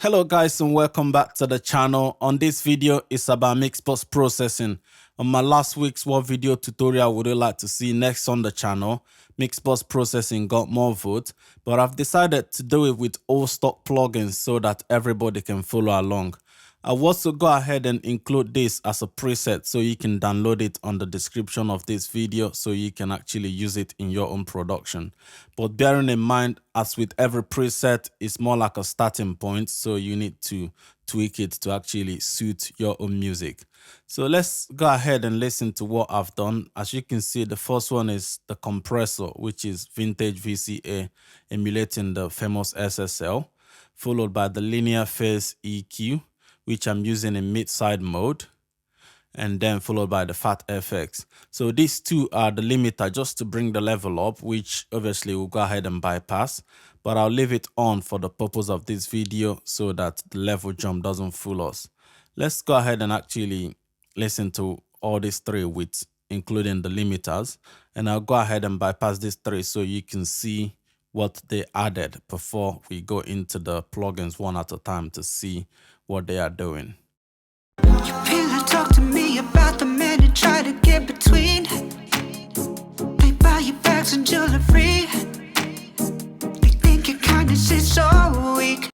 Hello guys and welcome back to the channel. On this video it's about mix post processing. On my last week's what video tutorial would you like to see next on the channel? Mix post processing got more votes, but I've decided to do it with all stock plugins so that everybody can follow along. I'll also go ahead and include this as a preset so you can download it on the description of this video so you can actually use it in your own production. But bearing in mind, as with every preset, it's more like a starting point, so you need to tweak it to actually suit your own music. So let's go ahead and listen to what I've done. As you can see, the first one is the compressor, which is vintage VCA emulating the famous SSL, followed by the linear phase EQ, which I'm using in mid-side mode, and then followed by the Phat FX. So these two are the limiter just to bring the level up, which obviously we'll go ahead and bypass, but I'll leave it on for the purpose of this video so that the level jump doesn't fool us. Let's go ahead and actually listen to all these three widths, including the limiters, and I'll go ahead and bypass these three so you can see what they added before we go into the plugins one at a time to see what they are doing. You pillow talk to me about the men who try to get between. They buy you bags and jewelry. They think your kindness is so weak.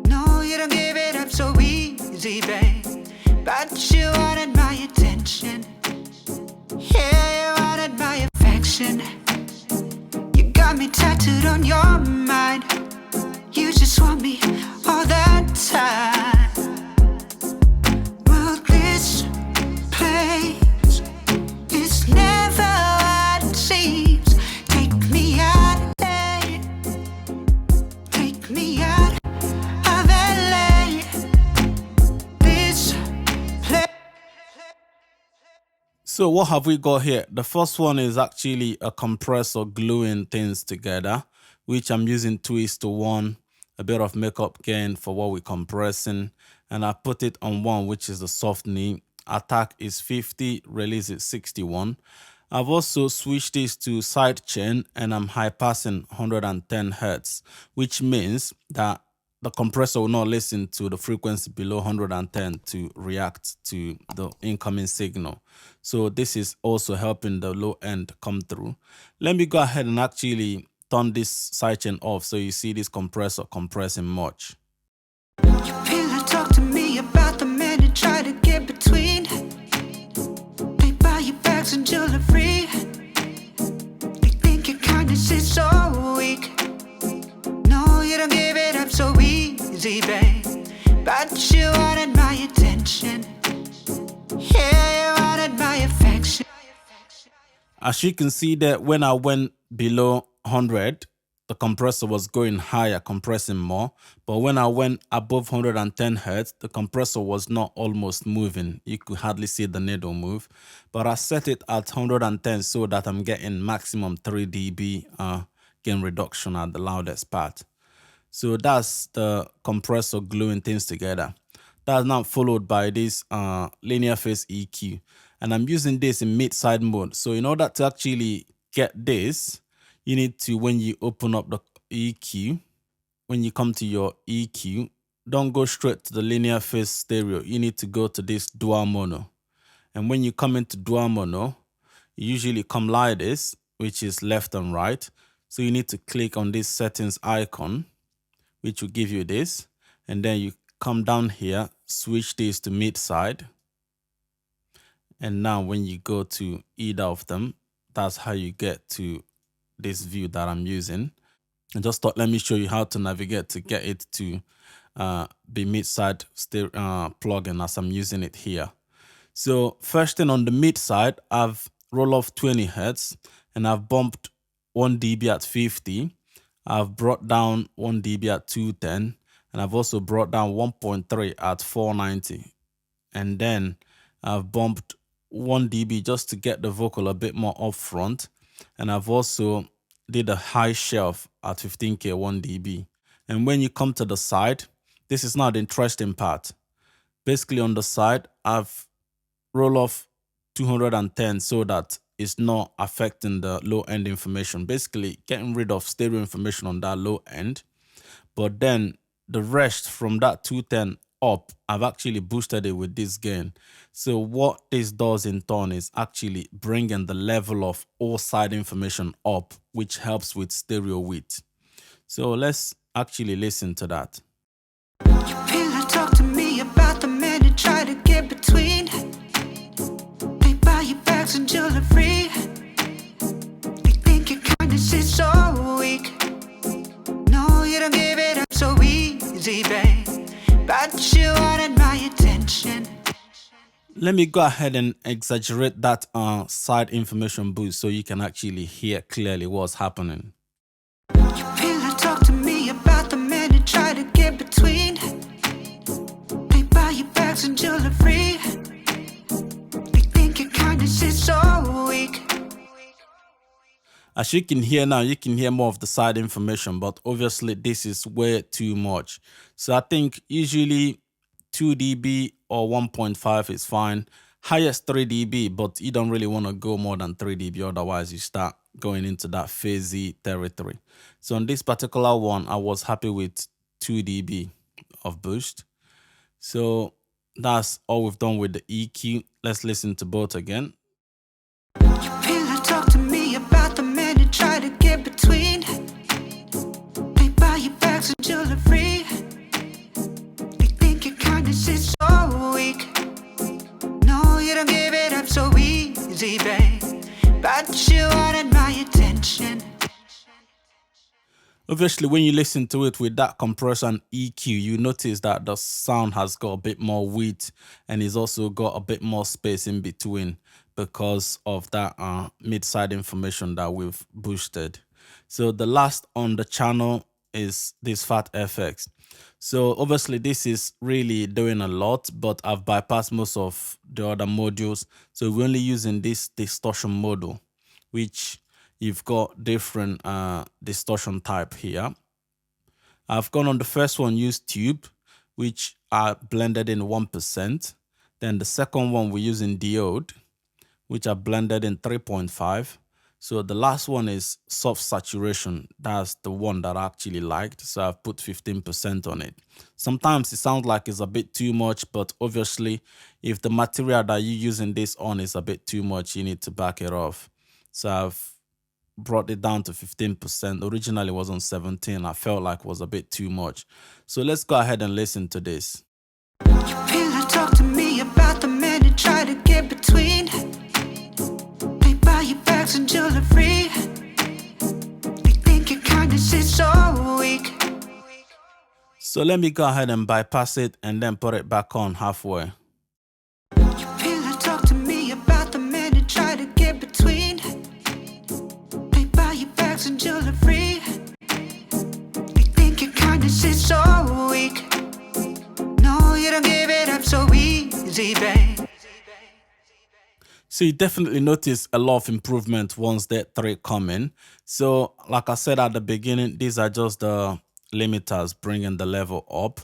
No, you don't give it up so easy, babe. But you wanted my attention. Yeah, you wanted my affection. You got me tattooed on your mind. You just want me all that time. Well, this place is never what it seems. Take me out, take me out of LA. This place. So what have we got here? The first one is actually a compressor gluing things together, which I'm using 2:1, a bit of makeup gain for what we're compressing, and I put it on 1, which is the soft knee. Attack is 50, release is 61. I've also switched this to side chain and I'm high passing 110 Hz, which means that the compressor will not listen to the frequency below 110 to react to the incoming signal. So this is also helping the low end come through. Let me go ahead and actually turn this side chain off so you see this compressor compressing much. You pillow talk to me about the men who try to get between. They buy you bags and jewelry. They think your kindness is so weak. No, you don't give it up so easy, babe. But you wanted my attention. Yeah, you wanted my affection. As you can see that when I went below 100, the compressor was going higher, compressing more. But when I went above 110 Hz, the compressor was not almost moving. You could hardly see the needle move. But I set it at 110 so that I'm getting maximum 3 dB gain reduction at the loudest part. So that's the compressor gluing things together. That's now followed by this linear phase EQ. And I'm using this in mid-side mode. So in order to actually get this, you need to, when you open up the EQ, when you come to your EQ, don't go straight to the linear phase stereo. You need to go to this dual mono. And when you come into dual mono, you usually come like this, which is left and right. So you need to click on this settings icon, which will give you this. And then you come down here, switch this to mid-side. And now when you go to either of them, that's how you get to this view that I'm using. And just thought, let me show you how to navigate to get it to be mid-side plugin as I'm using it here. So first thing on the mid-side, I've rolled off 20 Hz and I've bumped 1 dB at 50. I've brought down 1 dB at 210 and I've also brought down 1.3 at 490. And then I've bumped 1 dB just to get the vocal a bit more upfront. And I've also did a high shelf at 15K 1 dB. And when you come to the side, this is not the interesting part. Basically on the side, I've rolled off 210 so that it's not affecting the low end information. Basically getting rid of stereo information on that low end. But then the rest from that 210 up, I've actually boosted it with this gain. So what this does in turn is actually bringing the level of all side information up, which helps with stereo width. So let's actually listen to that. Pillow talk to me about the men who try to get between. They buy you bags and jewelry. They think your kindness is so weak. No, you don't give it up so easy, babe. But you wanted my attention. Let me go ahead and exaggerate that side information boost so you can actually hear clearly what's happening. Pillow talk to me about the men who try to get between. They buy you bags and jewelry. They think your kindness is so weak. As you can hear now, you can hear more of the side information, but obviously this is way too much. So I think usually 2 dB or 1.5 is fine. Highest 3 dB, but you don't really want to go more than 3 dB, otherwise you start going into that phasey territory. So on this particular one, I was happy with 2 dB of boost. So that's all we've done with the EQ. Let's listen to both again. Pillow talk to me about the men who try to get between. They buy you bags and jewelry. They think your kindness is so weak. No, you don't give it up so easy, babe. But you wanted my attention. Obviously, when you listen to it with that compressor and EQ, you notice that the sound has got a bit more width and it's also got a bit more space in between because of that mid-side information that we've boosted. So the last on the channel is this Phat FX. So obviously this is really doing a lot, but I've bypassed most of the other modules. So we're only using this distortion module, which you've got different distortion type here. I've gone on the first one, use tube, which are blended in 1%. Then the second one we're using diode, which are blended in 3.5. So the last one is soft saturation. That's the one that I actually liked. So I've put 15% on it. Sometimes it sounds like it's a bit too much, but obviously if the material that you're using this on is a bit too much, you need to back it off. So I've brought it down to 15%. Originally it was on 17. I felt like it was a bit too much. So let's go ahead and listen to this. Pillow talk to me about the men who try to get between. They buy you bags and jewelry. They think your kindness is so weak. So let me go ahead and bypass it and then put it back on halfway. Pillow talk to me about the men who try to get between. They buy you bags and jewelry. They think your kindness is so weak. No, you don't give it up so easy, babe. So you definitely notice a lot of improvement once that 3 come in. So like I said at the beginning, these are just the limiters bringing the level up.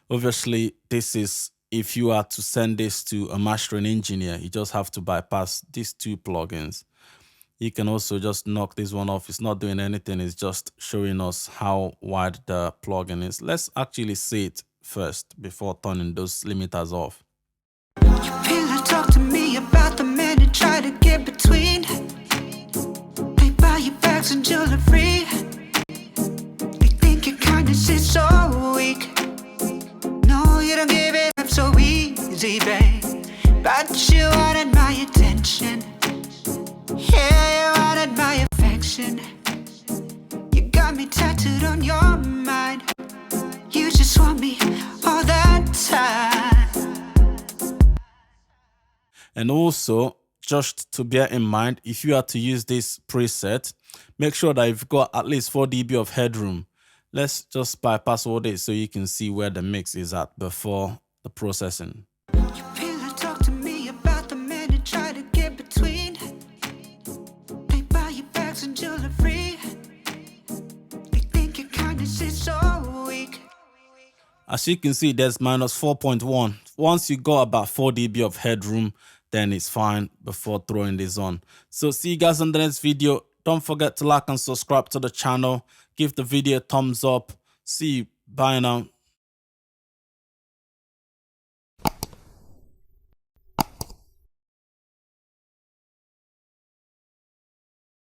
Obviously, this is if you are to send this to a mastering engineer, you just have to bypass these 2 plugins. You can also just knock this one off. It's not doing anything. It's just showing us how wide the plugin is. Let's actually see it first before turning those limiters off. Pillow talk to me about the men who try to get between. They buy you bags and jewelry. They think your kindness is so weak. No, you don't give it up so easy, babe. But you wanted my attention. Yeah, you wanted my affection. You got me tattooed on your mind. You just want me all that time. And also, just to bear in mind, if you are to use this preset, make sure that you've got at least 4 dB of headroom. Let's just bypass all this so you can see where the mix is at before the processing. Pillow talk to me about the men who try to get between. They buy you bags and jewelry. They think your kindness is so weak. As you can see, there's minus 4.1. Once you got about 4 dB of headroom, then it's fine before throwing this on. So see you guys on the next video. Don't forget to like and subscribe to the channel. Give the video a thumbs up. See you. Bye now.